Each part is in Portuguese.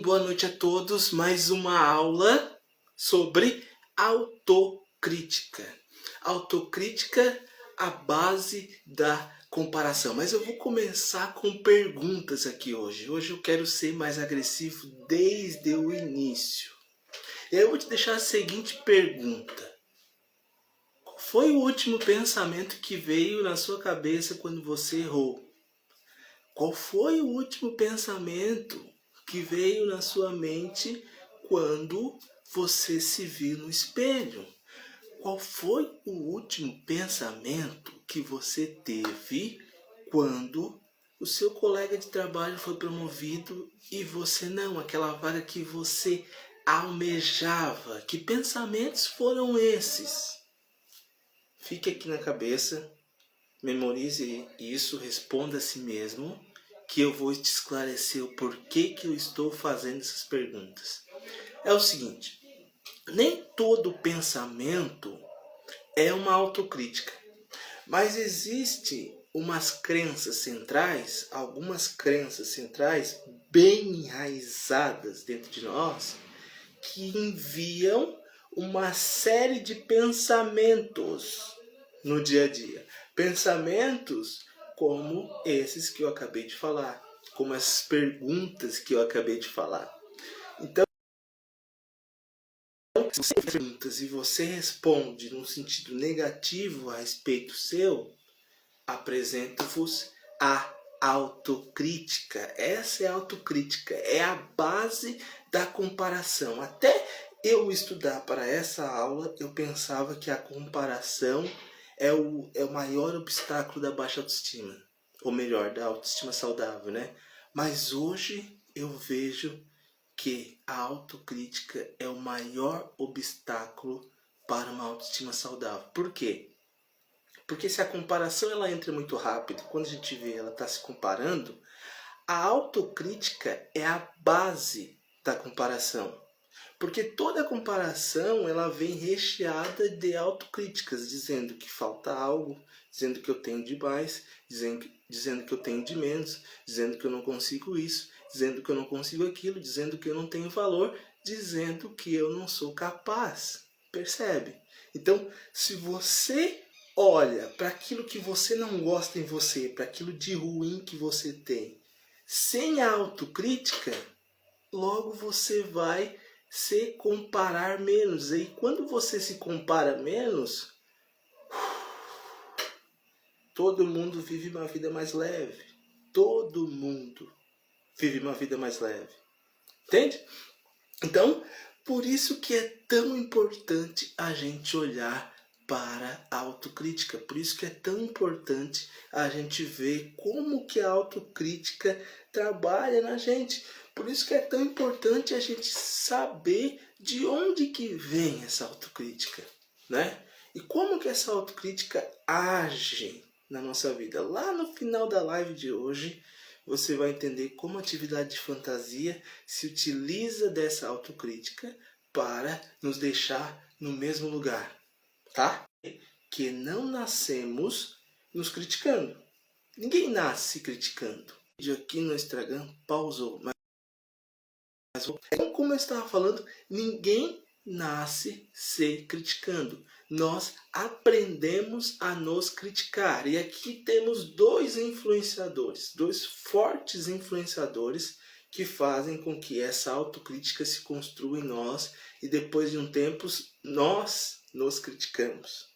Boa noite a todos. Mais uma aula sobre autocrítica. Autocrítica, a base da comparação. Mas eu vou começar com perguntas aqui hoje. Hoje eu quero ser mais agressivo desde o início. Eu vou te deixar a seguinte pergunta. Qual foi o último pensamento que veio na sua cabeça quando você errou? Qual foi o último pensamento que veio na sua mente quando você se viu no espelho? Qual foi o último pensamento que você teve quando o seu colega de trabalho foi promovido e você não? Aquela vaga que você almejava. Que pensamentos foram esses? Fique aqui na cabeça. Memorize isso, responda a si mesmo, que eu vou te esclarecer o porquê que eu estou fazendo essas perguntas. É o seguinte, nem todo pensamento é uma autocrítica, mas existe algumas crenças centrais bem enraizadas dentro de nós, que enviam uma série de pensamentos no dia a dia. Pensamentos como esses que eu acabei de falar, como essas perguntas que eu acabei de falar. Então, se você perguntas e você responde num sentido negativo a respeito seu, apresento-vos a autocrítica. Essa é a autocrítica, é a base da comparação. Até eu estudar para essa aula, eu pensava que a comparação é o maior obstáculo da baixa autoestima. Ou melhor, da autoestima saudável, né? Mas hoje eu vejo que a autocrítica é o maior obstáculo para uma autoestima saudável. Por quê? Porque se a comparação ela entra muito rápido, quando a gente vê ela está se comparando, a autocrítica é a base da comparação. Porque toda comparação ela vem recheada de autocríticas, dizendo que falta algo, dizendo que eu tenho de mais, dizendo que eu tenho de menos, dizendo que eu não consigo isso, dizendo que eu não consigo aquilo, dizendo que eu não tenho valor, dizendo que eu não sou capaz. Percebe? Então, se você olha para aquilo que você não gosta em você, para aquilo de ruim que você tem, sem a autocrítica, logo você vai se comparar menos. E quando você se compara menos, todo mundo vive uma vida mais leve. Todo mundo vive uma vida mais leve. Entende? Então, por isso que é tão importante a gente olhar para a autocrítica. Por isso que é tão importante a gente ver como que a autocrítica trabalha na gente. Por isso que é tão importante a gente saber de onde que vem essa autocrítica, né? E como que essa autocrítica age na nossa vida. Lá no final da live de hoje, você vai entender como a atividade de fantasia se utiliza dessa autocrítica para nos deixar no mesmo lugar, tá? Que não nascemos nos criticando. Ninguém nasce criticando. O vídeo aqui no Instagram pausou, mas como eu estava falando, ninguém nasce se criticando. Nós aprendemos a nos criticar. E aqui temos dois influenciadores, dois fortes influenciadores que fazem com que essa autocrítica se construa em nós e depois de um tempo nós nos criticamos.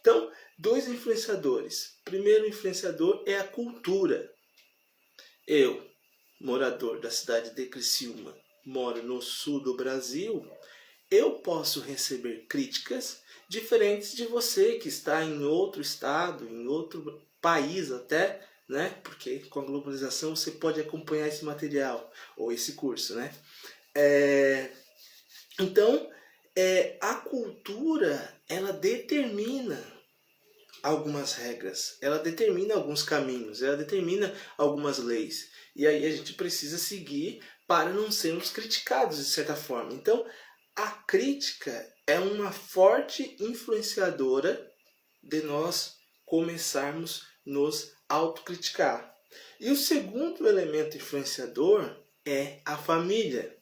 Então, dois influenciadores. O primeiro influenciador é a cultura. Eu, morador da cidade de Criciúma, moro no sul do Brasil, eu posso receber críticas diferentes de você que está em outro estado, em outro país até, né? Porque com a globalização você pode acompanhar esse material ou esse curso, né? Então, a cultura, ela determina algumas regras, ela determina alguns caminhos, ela determina algumas leis. E aí a gente precisa seguir para não sermos criticados de certa forma. Então, a crítica é uma forte influenciadora de nós começarmos a nos autocriticar. E o segundo elemento influenciador é a família.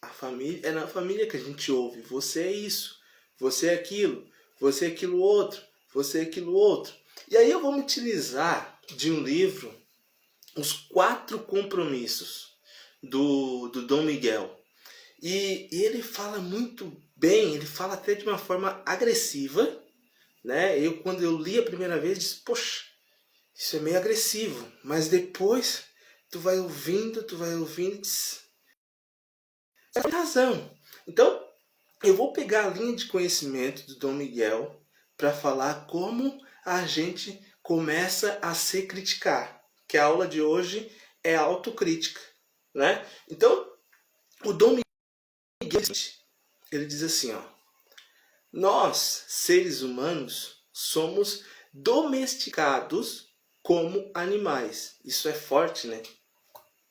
A família é na família que a gente ouve. Você é isso, você é aquilo, você é aquilo outro, você é aquilo outro. E aí eu vou me utilizar de um livro, Os 4 Compromissos, do Dom Miguel. E ele fala muito bem, ele fala até de uma forma agressiva, né? Quando eu li a primeira vez, disse, poxa, isso é meio agressivo. Mas depois tu vai ouvindo e diz, tem razão. Então, eu vou pegar a linha de conhecimento do Dom Miguel para falar como a gente começa a se criticar. Que a aula de hoje é autocrítica, né? Então, o Dom Miguel, ele diz assim, ó: nós, seres humanos, somos domesticados como animais. Isso é forte, né?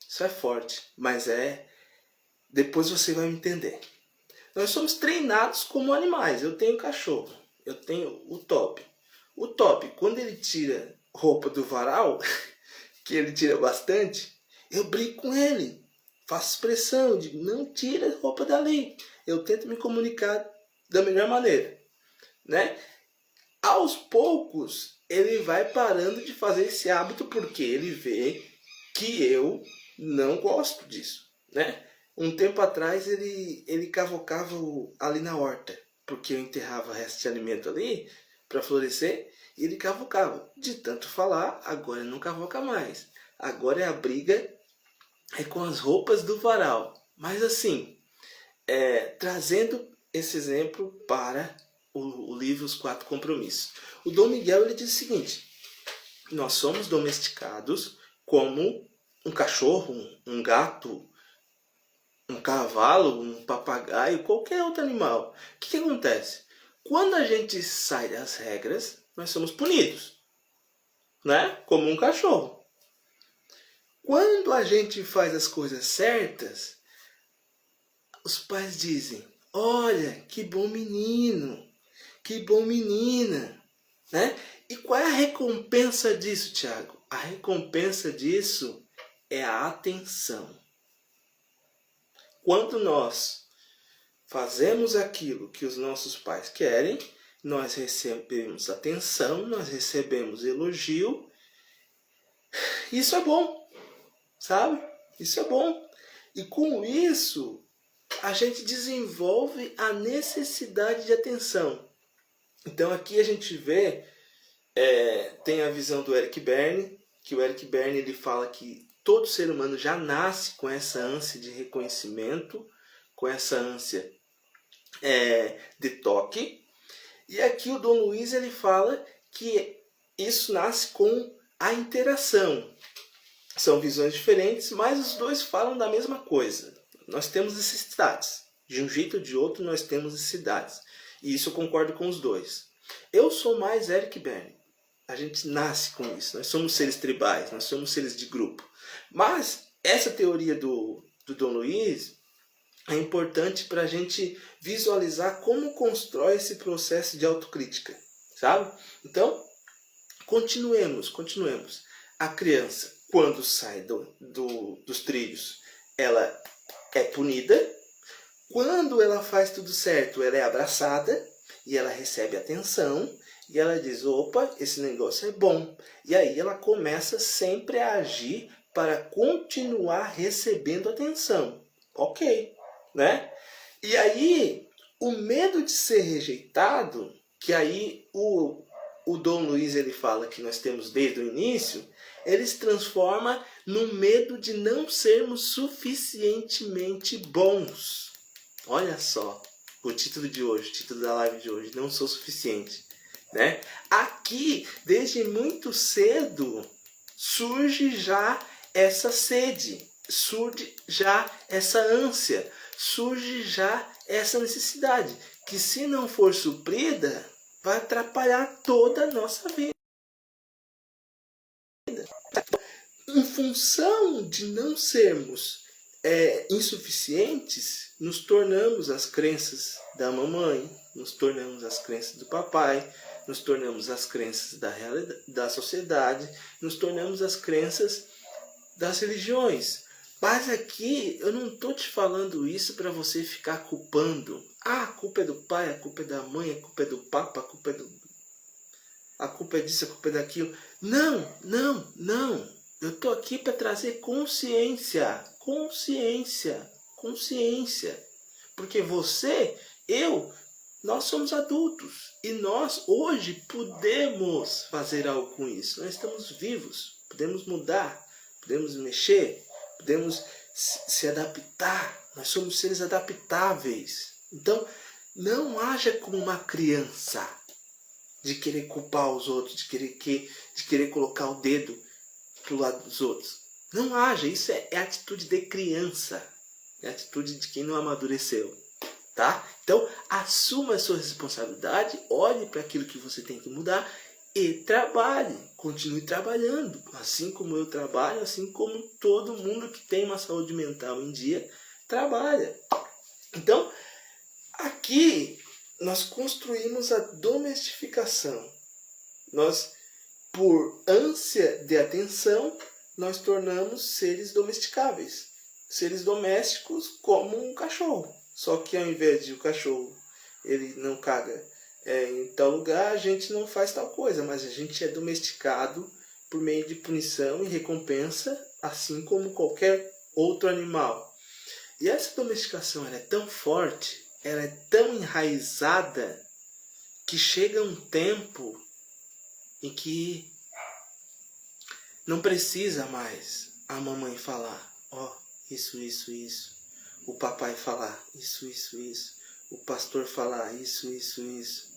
Isso é forte, mas depois você vai entender. Nós somos treinados como animais. Eu tenho cachorro, eu tenho o Top. O Top, quando ele tira roupa do varal, que ele tira bastante, eu brigo com ele. Faço expressão de não tira roupa dali. Eu tento me comunicar da melhor maneira, né? Aos poucos, ele vai parando de fazer esse hábito porque ele vê que eu não gosto disso, né? Um tempo atrás ele cavocava ali na horta, porque eu enterrava resto de alimento ali para florescer, e ele cavocava. De tanto falar, agora não cavoca mais. Agora a briga é com as roupas do varal. Mas assim, trazendo esse exemplo para o livro Os 4 Compromissos. O Dom Miguel ele diz o seguinte: nós somos domesticados como um cachorro, um gato, um cavalo, um papagaio, qualquer outro animal. O que acontece? Quando a gente sai das regras, nós somos punidos, né? Como um cachorro. Quando a gente faz as coisas certas, os pais dizem, olha, que bom menino, que bom menina, né? E qual é a recompensa disso, Tiago? A recompensa disso é a atenção. Quando nós fazemos aquilo que os nossos pais querem, nós recebemos atenção, nós recebemos elogio. Isso é bom, sabe? Isso é bom. E com isso, a gente desenvolve a necessidade de atenção. Então aqui a gente vê, tem a visão do Eric Berne, que o Eric Berne ele fala que todo ser humano já nasce com essa ânsia de reconhecimento, com essa ânsia de toque. E aqui o Dom Luiz ele fala que isso nasce com a interação. São visões diferentes, mas os dois falam da mesma coisa. Nós temos necessidades. De um jeito ou de outro nós temos necessidades. E isso eu concordo com os dois. Eu sou mais Eric Berne. A gente nasce com isso. Nós somos seres tribais, nós somos seres de grupo. Mas essa teoria do Dom Luiz é importante para a gente visualizar como constrói esse processo de autocrítica, sabe? Então, continuemos. A criança, quando sai dos trilhos, ela é punida. Quando ela faz tudo certo, ela é abraçada e ela recebe atenção. E ela diz, opa, esse negócio é bom. E aí ela começa sempre a agir para continuar recebendo atenção. Ok, né? E aí, o medo de ser rejeitado, que aí o Dom Luiz ele fala que nós temos desde o início, ele se transforma no medo de não sermos suficientemente bons. Olha só o título de hoje, o título da live de hoje, não sou suficiente. Né? Aqui, desde muito cedo, surge já essa sede, surge já essa ânsia, surge já essa necessidade, que se não for suprida, vai atrapalhar toda a nossa vida. Em função de não sermos insuficientes, nos tornamos as crenças da mamãe, nos tornamos as crenças do papai, nos tornamos as crenças da sociedade, nos tornamos as crenças das religiões. Mas aqui eu não estou te falando isso para você ficar culpando. Ah, a culpa é do pai, a culpa é da mãe, a culpa é do papa, a culpa é disso, a culpa é daquilo. Não, não, não. Eu estou aqui para trazer consciência, consciência, consciência. Porque você, eu, nós somos adultos. E nós hoje podemos fazer algo com isso. Nós estamos vivos, podemos mudar, podemos mexer, podemos se adaptar. Nós somos seres adaptáveis. Então, não haja como uma criança de querer culpar os outros, de querer colocar o dedo pro lado dos outros. Não haja, isso é atitude de criança, é atitude de quem não amadureceu, tá? Então, assuma a sua responsabilidade, olhe para aquilo que você tem que mudar e trabalhe, continue trabalhando, assim como eu trabalho, assim como todo mundo que tem uma saúde mental em dia trabalha. Então, aqui nós construímos a domesticação. Nós, por ânsia de atenção, nós tornamos seres domesticáveis. Seres domésticos como um cachorro. Só que ao invés de o cachorro ele não caga em tal lugar, a gente não faz tal coisa. Mas a gente é domesticado por meio de punição e recompensa, assim como qualquer outro animal. E essa domesticação ela é tão forte, ela é tão enraizada, que chega um tempo em que não precisa mais a mamãe falar, ó, isso, isso, isso. O papai falar, isso, isso, isso. O pastor falar, isso, isso, isso.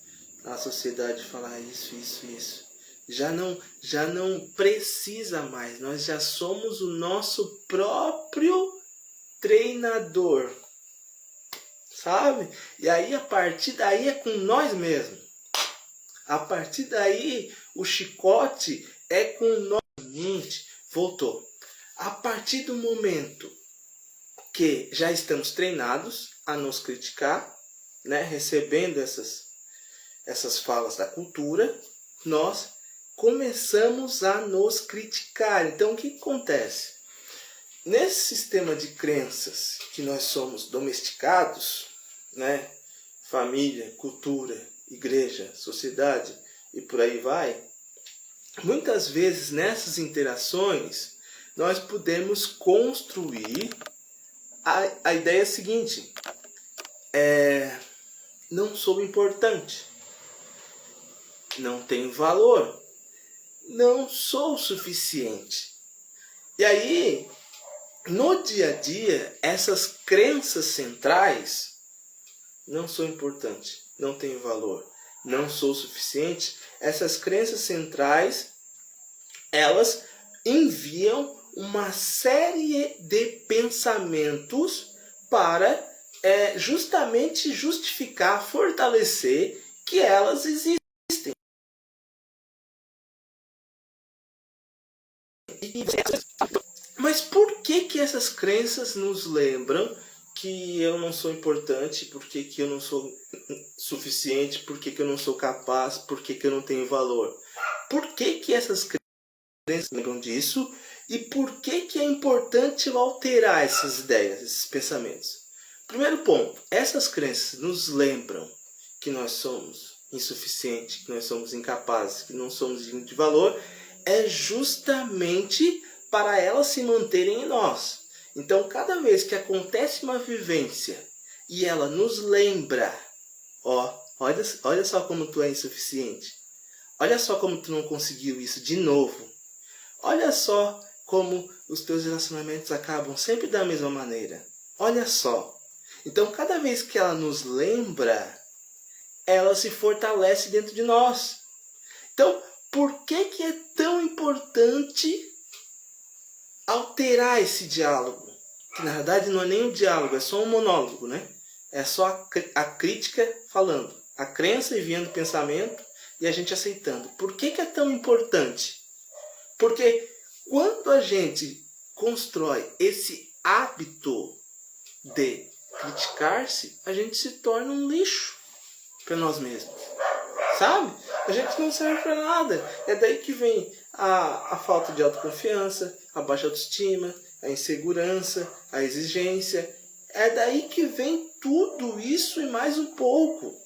A sociedade falar, isso, isso, isso. Já não precisa mais. Nós já somos o nosso próprio treinador. Sabe? E aí, a partir daí, é com nós mesmos. A partir daí, o chicote é com nós. Voltou. A partir do momento que já estamos treinados a nos criticar, né, recebendo essas falas da cultura, nós começamos a nos criticar. Então, o que acontece? Nesse sistema de crenças que nós somos domesticados, né, família, cultura, igreja, sociedade e por aí vai, muitas vezes nessas interações nós podemos construir a ideia seguinte: não sou importante, não tenho valor, não sou suficiente. E aí, no dia a dia, essas crenças centrais, não sou importante, não tenho valor, não sou suficiente, essas crenças centrais, elas enviam uma série de pensamentos para justamente justificar, fortalecer que elas existem. Mas por que essas crenças nos lembram que eu não sou importante, por que eu não sou suficiente, por que eu não sou capaz, por que eu não tenho valor? Por que essas crenças lembram disso? E por que é importante eu alterar essas ideias, esses pensamentos? Primeiro ponto, essas crenças nos lembram que nós somos insuficientes, que nós somos incapazes, que não somos dignos de valor, é justamente para elas se manterem em nós. Então, cada vez que acontece uma vivência e ela nos lembra, olha só como tu é insuficiente, olha só como tu não conseguiu isso de novo, olha só como os teus relacionamentos acabam sempre da mesma maneira, olha só. Então, cada vez que ela nos lembra, ela se fortalece dentro de nós. Então, por que é tão importante alterar esse diálogo? Que na verdade não é nem um diálogo, é só um monólogo, né? É só a crítica falando, a crença enviando pensamento e a gente aceitando. Por que é tão importante? Porque quando a gente constrói esse hábito de criticar-se, a gente se torna um lixo para nós mesmos. Sabe? A gente não serve para nada. É daí que vem a falta de autoconfiança, a baixa autoestima, a insegurança, a exigência. É daí que vem tudo isso e mais um pouco,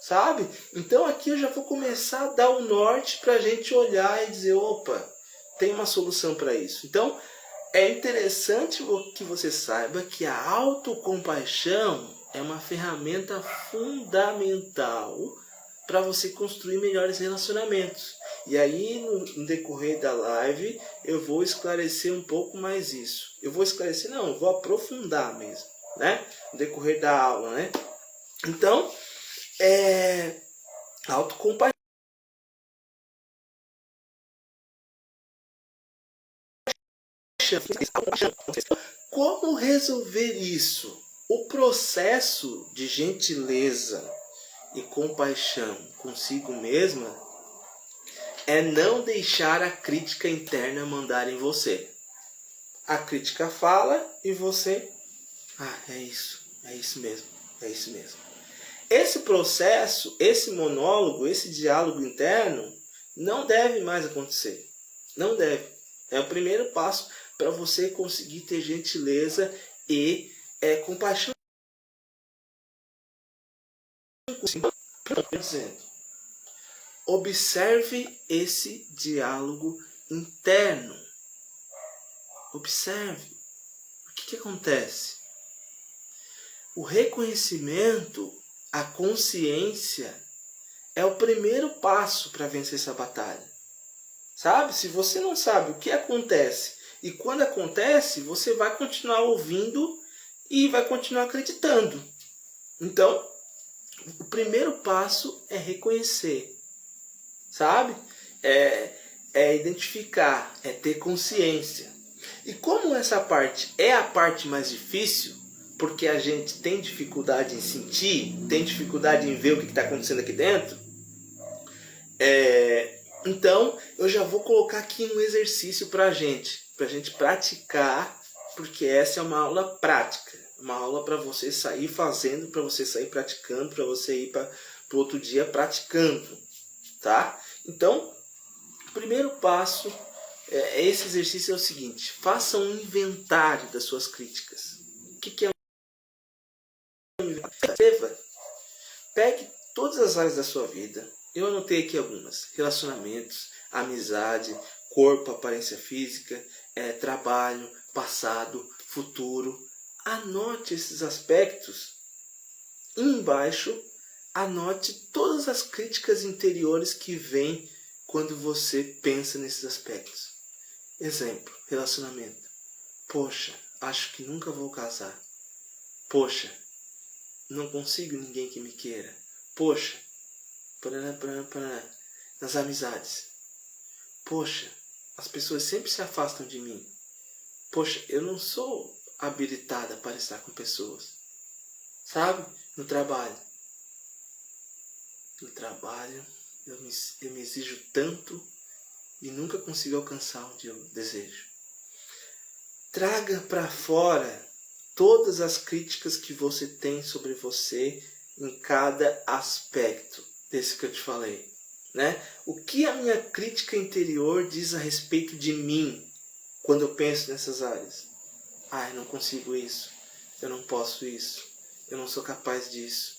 sabe? Então aqui eu já vou começar a dar o norte para a gente olhar e dizer, opa, tem uma solução para isso. Então é interessante que você saiba que a autocompaixão é uma ferramenta fundamental para você construir melhores relacionamentos. E aí, no decorrer da live, eu vou esclarecer um pouco mais isso. Eu vou esclarecer, não, eu vou aprofundar mesmo, né? No decorrer da aula, né? Então, autocompaixão. Como resolver isso? O processo de gentileza e compaixão consigo mesma é não deixar a crítica interna mandar em você. A crítica fala e você, é isso mesmo, é isso mesmo. Esse processo, esse monólogo, esse diálogo interno não deve mais acontecer. Não deve. É o primeiro passo para você conseguir ter gentileza e compaixão. Observe esse diálogo interno. Observe. O que acontece? O reconhecimento, a consciência, é o primeiro passo para vencer essa batalha. Sabe? Se você não sabe o que acontece e quando acontece, você vai continuar ouvindo e vai continuar acreditando. Então, o primeiro passo é reconhecer. Sabe? É identificar, é ter consciência. E como essa parte é a parte mais difícil, porque a gente tem dificuldade em sentir, tem dificuldade em ver o que está acontecendo aqui dentro, então eu já vou colocar aqui um exercício para a gente praticar, porque essa é uma aula prática, uma aula para você sair fazendo, para você sair praticando, para você ir para o outro dia praticando, tá? Então, o primeiro passo, esse exercício é o seguinte: faça um inventário das suas críticas. O que é um inventário? Pegue todas as áreas da sua vida. Eu anotei aqui algumas: relacionamentos, amizade, corpo, aparência física, trabalho, passado, futuro. Anote esses aspectos. E embaixo, anote todas as críticas interiores que vêm quando você pensa nesses aspectos. Exemplo, relacionamento. Poxa, acho que nunca vou casar. Poxa, não consigo ninguém que me queira. Poxa, nas amizades. Poxa, as pessoas sempre se afastam de mim. Poxa, eu não sou habilitada para estar com pessoas. Sabe? No trabalho. No trabalho, eu me exijo tanto e nunca consigo alcançar onde eu desejo. Traga para fora todas as críticas que você tem sobre você em cada aspecto desse que eu te falei, né? O que a minha crítica interior diz a respeito de mim quando eu penso nessas áreas? Eu não consigo isso, eu não posso isso, eu não sou capaz disso,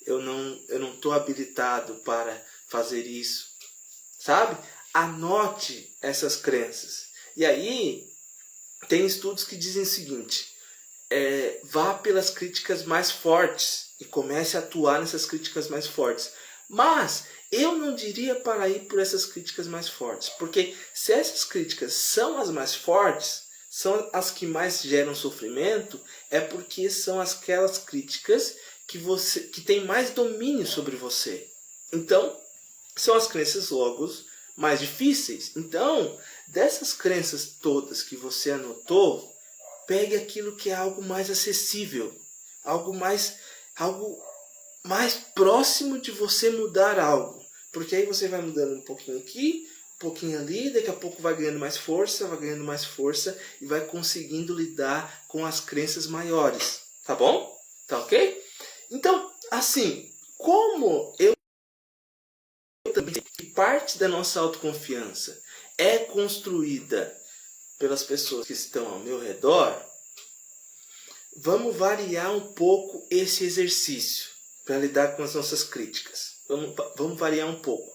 eu não estou habilitado para fazer isso, sabe? Anote essas crenças. E aí, tem estudos que dizem o seguinte: vá pelas críticas mais fortes e comece a atuar nessas críticas mais fortes. Mas eu não diria para ir por essas críticas mais fortes, porque se essas críticas são as mais fortes, são as que mais geram sofrimento, é porque são aquelas críticas que tem mais domínio sobre você. Então, são as crenças logo mais difíceis. Então, dessas crenças todas que você anotou, pegue aquilo que é algo mais acessível, algo mais próximo de você mudar algo. Porque aí você vai mudando um pouquinho aqui, um pouquinho ali, daqui a pouco vai ganhando mais força e vai conseguindo lidar com as crenças maiores. Tá bom? Tá ok? Então, assim, como eu também sei que parte da nossa autoconfiança é construída pelas pessoas que estão ao meu redor, vamos variar um pouco esse exercício para lidar com as nossas críticas. Vamos variar um pouco.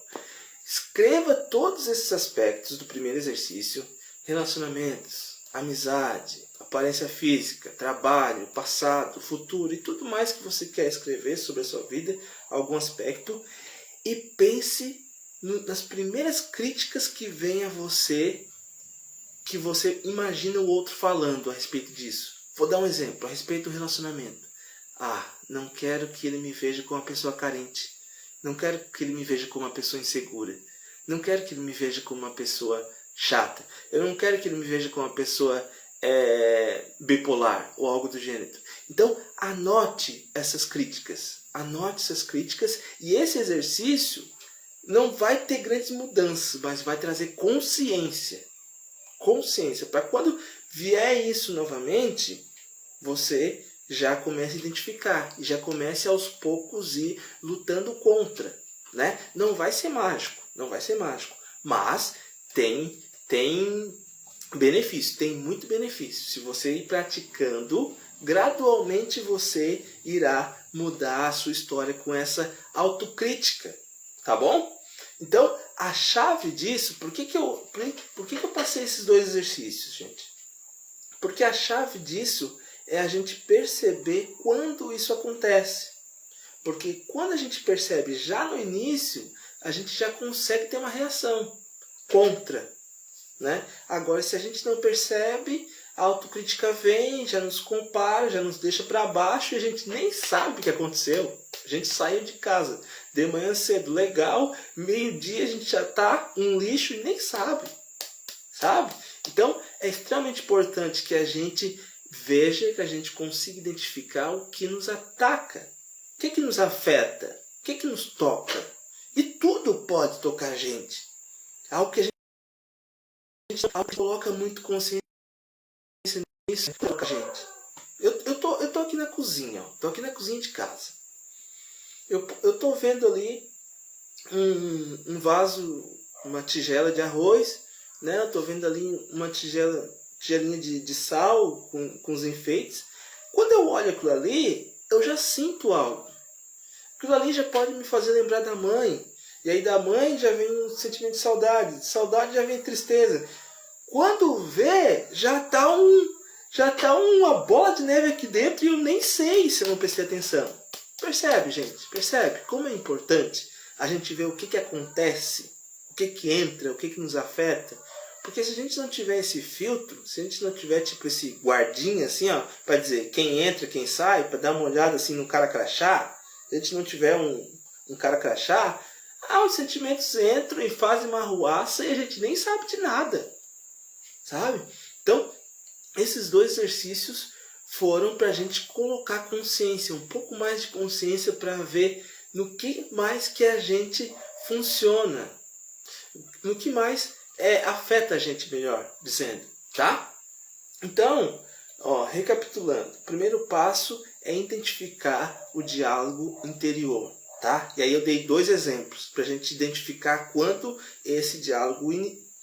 Escreva todos esses aspectos do primeiro exercício: relacionamentos, amizade, aparência física, trabalho, passado, futuro e tudo mais que você quer escrever sobre a sua vida, algum aspecto, e pense nas primeiras críticas que vêm a você, que você imagina o outro falando a respeito disso. Vou dar um exemplo a respeito do relacionamento. Não quero que ele me veja como uma pessoa carente. Não quero que ele me veja como uma pessoa insegura. Não quero que ele me veja como uma pessoa chata. Eu não quero que ele me veja como uma pessoa bipolar ou algo do gênero. Então, anote essas críticas. Anote essas críticas, e esse exercício não vai ter grandes mudanças, mas vai trazer consciência. Consciência, para quando vier isso novamente, você já comece a identificar e já comece aos poucos ir lutando contra, né? Não vai ser mágico, mas tem benefício, tem muito benefício. Se você ir praticando, gradualmente você irá mudar a sua história com essa autocrítica, tá bom? Então, a chave disso, por que eu passei esses dois exercícios, gente? Porque a chave disso é a gente perceber quando isso acontece. Porque quando a gente percebe já no início, a gente já consegue ter uma reação contra, né? Agora, se a gente não percebe, a autocrítica vem, já nos compara, já nos deixa para baixo e a gente nem sabe o que aconteceu. A gente saiu de casa de manhã cedo, legal, meio-dia a gente já está um lixo e nem sabe. Então, é extremamente importante que a gente veja, que a gente consiga identificar o que nos ataca, o que nos afeta, o que nos toca. E tudo pode tocar a gente. Algo que a gente coloca muito consciência nisso, toca a gente. Eu tô aqui na cozinha, tô aqui na cozinha de casa. Eu tô vendo ali um vaso, uma tigela de arroz, né? Eu tô vendo ali uma tigelinha de sal com os enfeites. Quando eu olho aquilo ali, eu já sinto algo. Aquilo ali já pode me fazer lembrar da mãe. E aí da mãe já vem um sentimento de saudade. De saudade já vem tristeza. Quando vê, já tá uma bola de neve aqui dentro e eu nem sei se eu não prestei atenção. Percebe, gente? Percebe como é importante a gente ver o que acontece, o que entra, o que nos afeta. Porque se a gente não tiver esse filtro, se a gente não tiver tipo esse guardinha assim, ó, para dizer quem entra, quem sai, para dar uma olhada assim no cara crachá, se a gente não tiver um cara crachá, os sentimentos entram e fazem uma arruaça e a gente nem sabe de nada, sabe? Então, esses dois exercícios foram para a gente colocar consciência, um pouco mais de consciência para ver no que mais que a gente funciona, no que mais afeta a gente, melhor dizendo, tá? Então, recapitulando, o primeiro passo é identificar o diálogo interior, tá? E aí eu dei dois exemplos para a gente identificar quando esse diálogo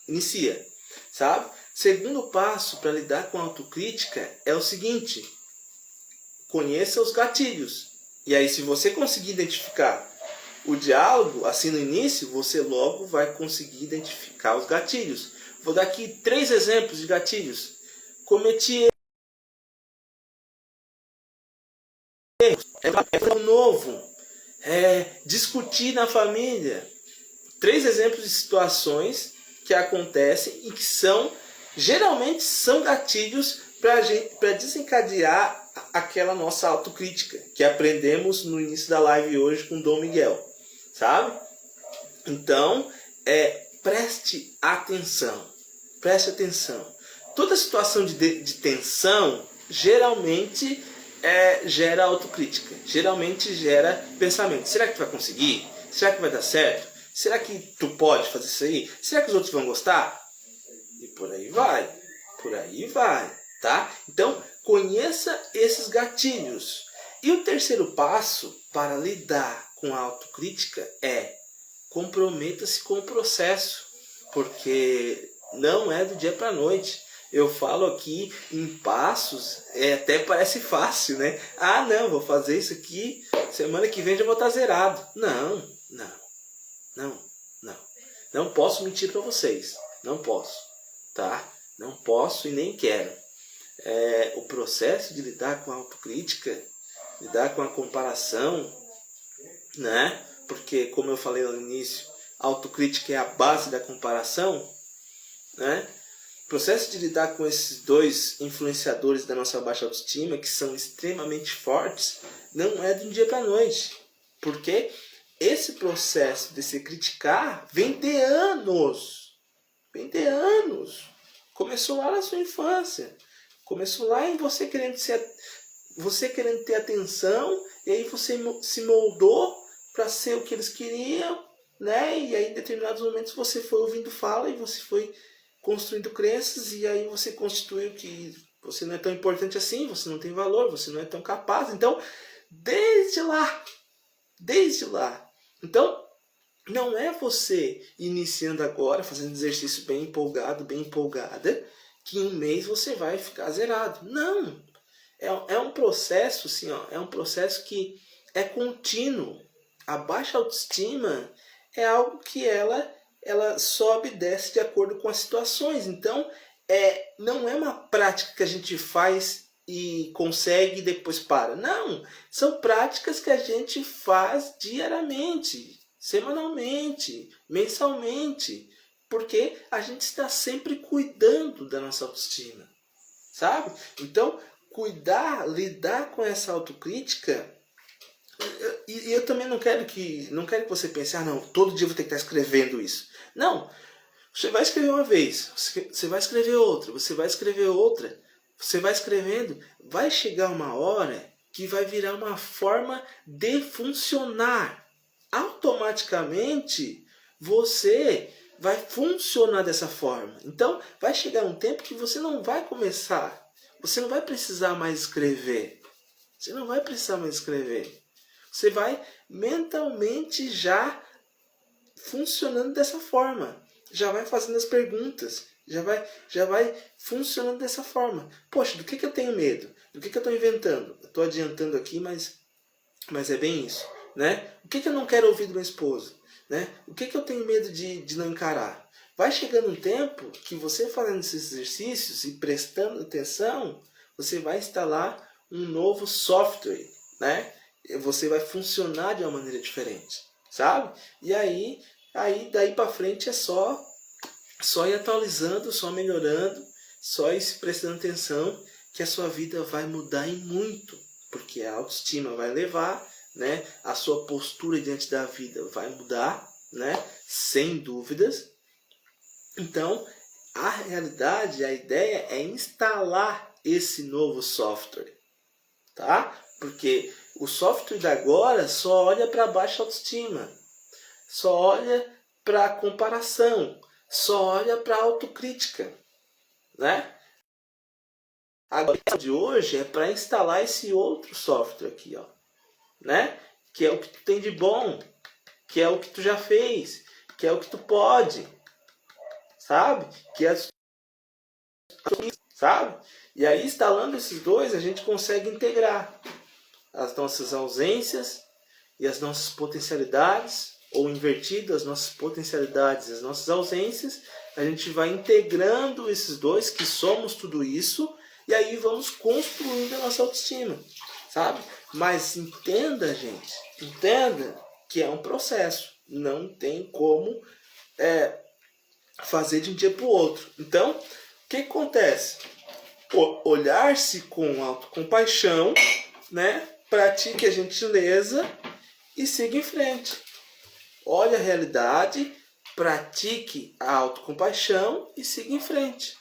inicia, sabe? Segundo passo para lidar com a autocrítica é o seguinte: conheça os gatilhos. E aí, se você conseguir identificar o diálogo assim no início, você logo vai conseguir identificar os gatilhos. Vou dar aqui 3 exemplos de gatilhos. Cometi erros, novo, discutir na família. 3 exemplos de situações que acontecem e que geralmente são gatilhos para desencadear aquela nossa autocrítica que aprendemos no início da live hoje com Dom Miguel, sabe? Então, preste atenção. Toda situação de tensão geralmente gera autocrítica, geralmente gera pensamento. Será que tu vai conseguir? Será que vai dar certo? Será que tu pode fazer isso aí? Será que os outros vão gostar? E por aí vai, tá? Então, conheça esses gatilhos. E o terceiro passo para lidar com a autocrítica é comprometa-se com o processo, porque não é do dia para a noite. Eu falo aqui em passos, até parece fácil, né? Ah, não, vou fazer isso aqui, semana que vem já vou estar zerado. Não, não, não, não. Não posso mentir para vocês, não posso, tá? Não posso e nem quero. O processo de lidar com a autocrítica, lidar com a comparação, né? Porque, como eu falei no início, a autocrítica é a base da comparação, né? O processo de lidar com esses dois influenciadores da nossa baixa autoestima, que são extremamente fortes, não é de um dia para a noite. Porque esse processo de se criticar vem de anos. Vem de anos. Começou lá na sua infância. Começou lá em você querendo ter atenção, e aí você se moldou para ser o que eles queriam, né? E aí em determinados momentos você foi ouvindo fala e você foi construindo crenças, e aí você constituiu que você não é tão importante assim, você não tem valor, você não é tão capaz. Então, desde lá. Então, não é você iniciando agora, fazendo exercício bem empolgado, bem empolgada, que em um mês você vai ficar zerado. Não! É um processo, assim, ó, é um processo que é contínuo. A baixa autoestima é algo que ela sobe e desce de acordo com as situações. Então, não é uma prática que a gente faz e consegue e depois para. Não! São práticas que a gente faz diariamente, semanalmente, mensalmente, porque a gente está sempre cuidando da nossa autoestima, sabe? Então, lidar com essa autocrítica. E eu também não quero que você pense, não, todo dia eu vou ter que estar escrevendo isso. Não, você vai escrever uma vez, você vai escrever outra, você vai escrever outra, você vai escrevendo, vai chegar uma hora que vai virar uma forma de funcionar. Automaticamente, você vai funcionar dessa forma. Então, vai chegar um tempo que você não vai precisar mais escrever. Você vai mentalmente já funcionando dessa forma. Já vai fazendo as perguntas. Já vai funcionando dessa forma. Poxa, do que eu tenho medo? Do que eu estou inventando? Eu estou adiantando aqui, mas é bem isso. Né? O que eu não quero ouvir do meu esposo? Né? O que eu tenho medo de não encarar? Vai chegando um tempo que você fazendo esses exercícios e prestando atenção, você vai instalar um novo software, né? Você vai funcionar de uma maneira diferente, sabe? E aí daí para frente é só ir atualizando, só melhorando, só ir se prestando atenção, que a sua vida vai mudar em muito, porque a autoestima vai levar, né? A sua postura diante da vida vai mudar, né? Sem dúvidas. Então, a realidade, a ideia é instalar esse novo software, tá? Porque o software de agora só olha para baixa autoestima, só olha para comparação, só olha para autocrítica, né? Agora, a de hoje é para instalar esse outro software aqui, ó, né? Que é o que tu tem de bom, que é o que tu já fez, que é o que tu pode, sabe? Que é sabe? E aí, instalando esses dois, a gente consegue integrar as nossas ausências e as nossas potencialidades, ou invertido, as nossas potencialidades e as nossas ausências. A gente vai integrando esses dois, que somos tudo isso, e aí vamos construindo a nossa autoestima, sabe? Mas entenda, gente, entenda que é um processo, não tem como fazer de um dia para o outro. Então, o que acontece? Olhar-se com autocompaixão, né? Pratique a gentileza e siga em frente. Olhe a realidade, pratique a autocompaixão e siga em frente.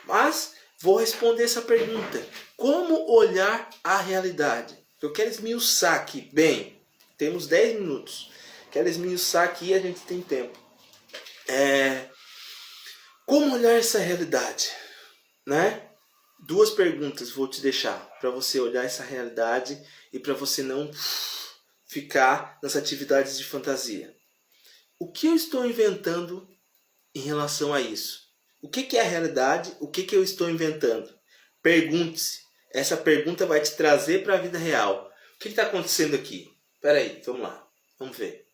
Mas vou responder essa pergunta. Como olhar a realidade? Eu quero esmiuçar aqui. Bem, temos 10 minutos. Quero esmiuçar aqui e a gente tem tempo. Como olhar essa realidade? Né? 2 perguntas vou te deixar para você olhar essa realidade e para você não ficar nas atividades de fantasia. O que eu estou inventando em relação a isso? O que é a realidade? O que eu estou inventando? Pergunte-se. Essa pergunta vai te trazer para a vida real. O que está acontecendo aqui? Espera aí, vamos lá. Vamos ver.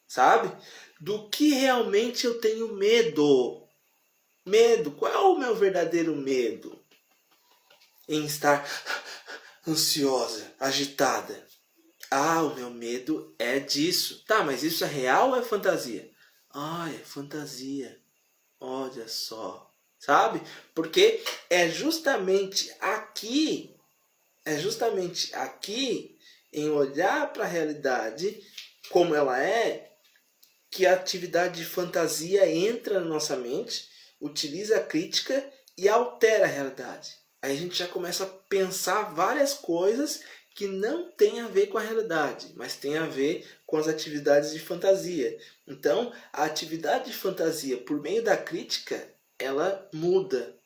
Sabe? Do que realmente eu tenho medo? Medo. Qual é o meu verdadeiro medo? Em estar ansiosa, agitada. Ah, o meu medo é disso. Tá, mas isso é real ou é fantasia? Ah, é fantasia. Olha só. Sabe? Porque é justamente aqui em olhar para a realidade como ela é, que a atividade de fantasia entra na nossa mente, utiliza a crítica e altera a realidade. Aí a gente já começa a pensar várias coisas que não tem a ver com a realidade, mas tem a ver com as atividades de fantasia. Então, a atividade de fantasia, por meio da crítica, ela muda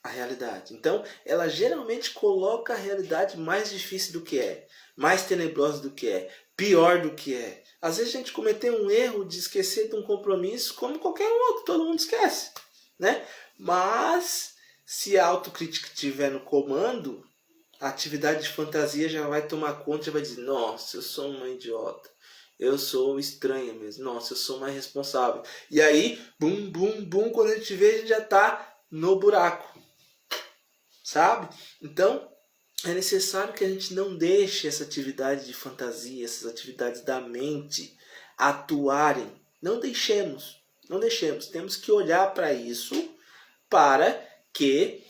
a realidade. Então, ela geralmente coloca a realidade mais difícil do que é, mais tenebrosa do que é, pior do que é. Às vezes a gente cometeu um erro de esquecer de um compromisso, como qualquer um outro, todo mundo esquece, né? Mas se a autocrítica estiver no comando, a atividade de fantasia já vai tomar conta, já vai dizer: nossa, eu sou uma idiota, eu sou estranha mesmo, nossa, eu sou mais responsável. E aí, bum, bum, bum, quando a gente vê, a gente já está no buraco. Sabe? Então, é necessário que a gente não deixe essa atividade de fantasia, essas atividades da mente atuarem. Não deixemos. Temos que olhar para isso para que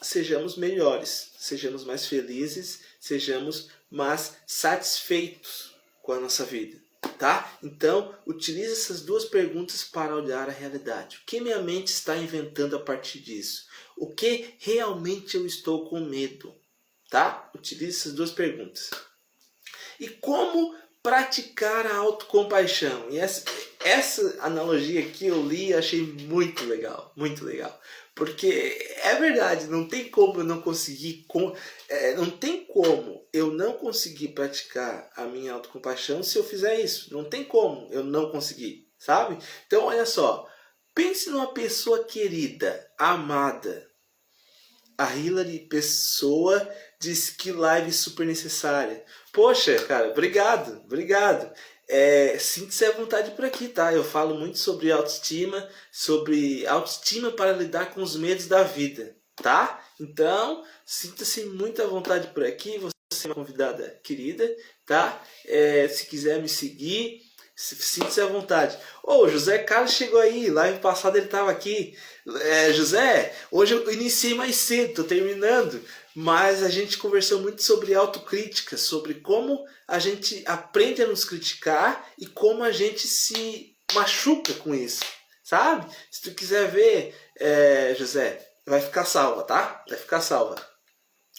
sejamos melhores, sejamos mais felizes, sejamos mais satisfeitos com a nossa vida. Tá? Então, utilize essas duas perguntas para olhar a realidade. O que minha mente está inventando a partir disso? O que realmente eu estou com medo? Tá? Utilize essas duas perguntas. E como praticar a autocompaixão? E essa analogia aqui eu li e achei muito legal, muito legal. Porque é verdade, não tem como eu não conseguir, não tem como eu não conseguir praticar a minha autocompaixão se eu fizer isso. Não tem como eu não conseguir, sabe? Então olha só, pense numa pessoa querida, amada. A Hilary Pessoa disse que live super necessária. Poxa, cara, obrigado. Sinta-se à vontade por aqui, tá? Eu falo muito sobre autoestima para lidar com os medos da vida, tá? Então, sinta-se muito à vontade por aqui. Você é uma convidada querida, tá? Se quiser me seguir, sinta-se à vontade. O José Carlos chegou aí, live passada ele estava aqui. José, hoje eu iniciei mais cedo, estou terminando, mas a gente conversou muito sobre autocrítica, sobre como a gente aprende a nos criticar e como a gente se machuca com isso, sabe? Se tu quiser ver, José, vai ficar salva, tá? Vai ficar salva.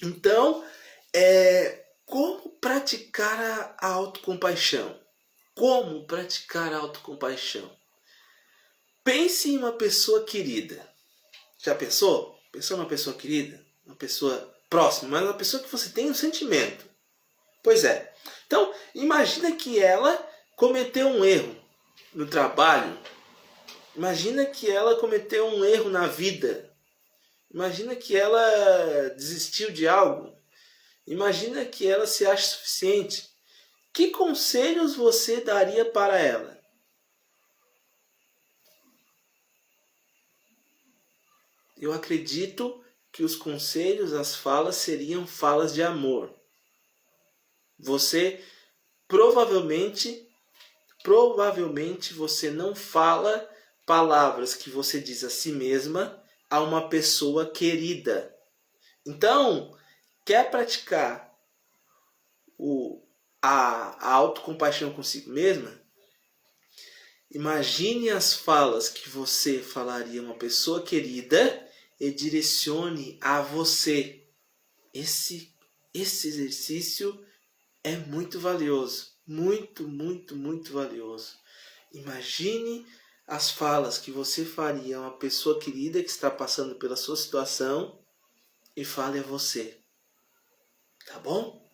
Então, como praticar a autocompaixão? Como praticar a autocompaixão? Pense em uma pessoa querida. Já pensou? Pensou numa pessoa querida? Uma pessoa próxima, mas uma pessoa que você tem um sentimento. Pois é. Então, imagina que ela cometeu um erro no trabalho. Imagina que ela cometeu um erro na vida. Imagina que ela desistiu de algo. Imagina que ela se acha suficiente. Que conselhos você daria para ela? Eu acredito que os conselhos, as falas seriam falas de amor. Você provavelmente você não fala palavras que você diz a si mesma a uma pessoa querida. Então, quer praticar a autocompaixão consigo mesma? Imagine as falas que você falaria a uma pessoa querida e direcione a você. Esse exercício é muito valioso. Muito, muito, muito valioso. Imagine as falas que você faria a uma pessoa querida que está passando pela sua situação e fale a você. Tá bom?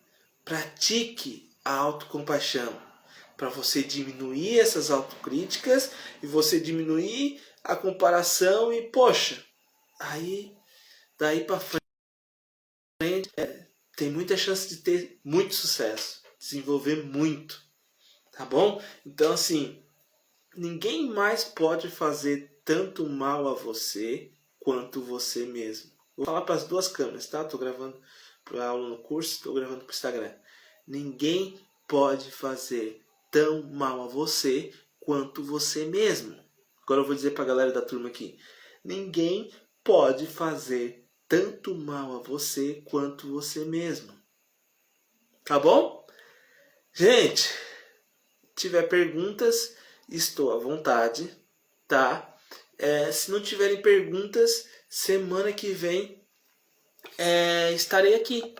Pratique a autocompaixão. para você diminuir essas autocríticas e você diminuir a comparação e, poxa, aí daí para frente tem muita chance de ter muito sucesso, desenvolver muito, tá bom? Então assim, ninguém mais pode fazer tanto mal a você quanto você mesmo. Vou falar para as duas câmeras, tá? Tô gravando para aula no curso, estou gravando para o Instagram. Ninguém pode fazer tão mal a você quanto você mesmo. Agora eu vou dizer para a galera da turma aqui. Ninguém pode fazer tanto mal a você quanto você mesmo. Tá bom? Gente, se tiver perguntas, estou à vontade, tá? Se não tiverem perguntas, semana que vem estarei aqui.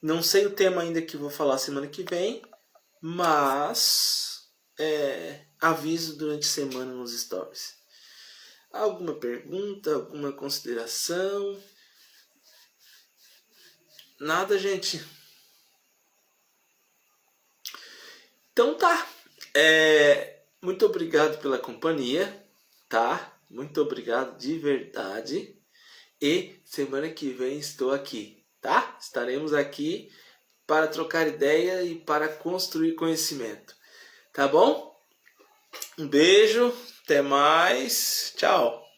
Não sei o tema ainda que vou falar semana que vem, mas aviso durante a semana nos stories. Alguma pergunta, alguma consideração? Nada, gente. Então tá. Muito obrigado pela companhia, tá? Muito obrigado de verdade. E semana que vem estou aqui, tá? Estaremos aqui para trocar ideia e para construir conhecimento. Tá bom? Um beijo, até mais, tchau!